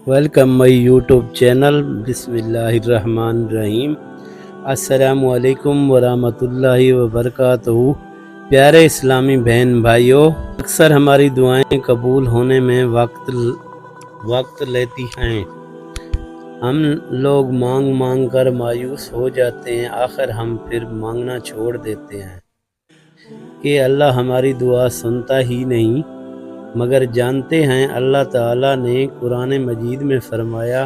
Welcome my YouTube channel बिस्मिल्लाहिर्रहमानिर्रहीम। अस्सलामु अलैकुम वरहमतुल्लाहि वबरकातुहू। प्यारे इस्लामी बहन भाइयों, अक्सर हमारी दुआएं कबूल होने में वक्त लेती हैं। हम लोग मांग मांग कर मायूस हो जाते हैं। आखिर हम फिर मांगना छोड़ देते हैं कि अल्लाह हमारी दुआ सुनता ही नहीं। मगर जानते हैं अल्लाह ताला ने कुरान मजीद में फरमाया,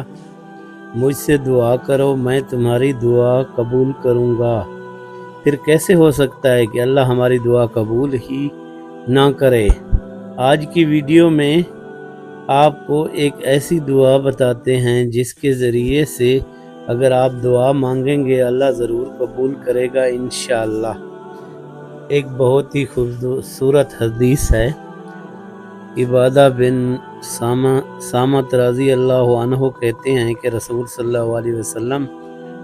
मुझसे दुआ करो मैं तुम्हारी दुआ कबूल करूँगा। फिर कैसे हो सकता है कि अल्लाह हमारी दुआ कबूल ही ना करे। आज की वीडियो में आपको एक ऐसी दुआ बताते हैं जिसके ज़रिए से अगर आप दुआ मांगेंगे अल्लाह ज़रूर कबूल करेगा इंशाअल्लाह। एक बहुत ही खूबसूरत हदीस है। इबादा बिन सामत रज़ी अल्लाह अन्हु कहते हैं कि रसूल सल्लल्लाहु अलैहि वसल्लम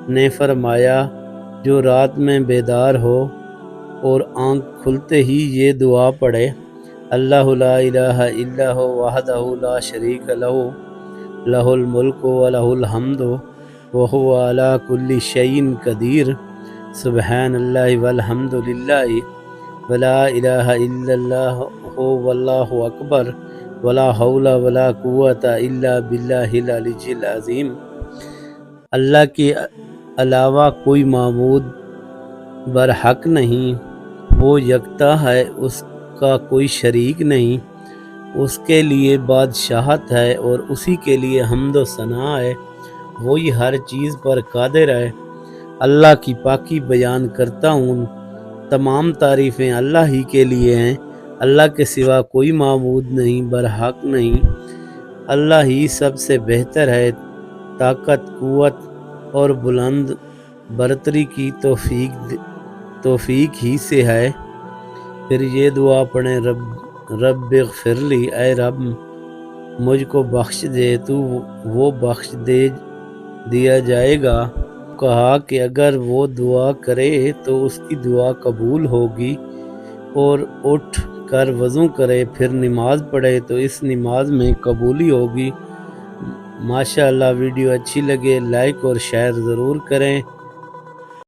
ने फरमाया, जो रात में बेदार हो और आँख खुलते ही ये दुआ पढ़े, अल्लाहु ला इलाहा इल्लहु वहदहु ला शरीक लहु लहुल मुल्कु व लहुल हम्दु व हुवा अला कुल्ली शैइन कदीर, सुब्हानल्लाहि वल्हम्दुलिल्लाहि वला इलाहा इल्लल्लाहु वल्लाहु अकबर वला हौला वला कुव्वता इल्ला बिल्लाहिल अलिय्यिल अज़ीम। अल्लाह के अलावा कोई माबूद बरहक नहीं, वो यकता है, उसका कोई शरीक नहीं, उसके लिए बादशाहत है और उसी के लिए हम्द व सना है। वही हर चीज़ पर कादिर है। अल्लाह की पाकी बयान करता हूँ। तमाम तारीफ़ें अल्लाह ही के लिए हैं। अल्लाह के सिवा कोई माबूद नहीं, बरहक नहीं। अल्लाह ही सबसे बेहतर है। ताकत, कुव्वत और बुलंद बरतरी की तौफीक ही से है। फिर ये दुआ पढ़ें, रब्बिग़फ़िरली, ऐ रब मुझको बख्श दे, तू वो बख्श दिया जाएगा। कहा कि अगर वो दुआ करे तो उसकी दुआ कबूल होगी, और उठ कर वज़ू करे फिर नमाज पढ़े तो इस नमाज में कबूली होगी। माशाअल्लाह। वीडियो अच्छी लगे लाइक और शेयर ज़रूर करें।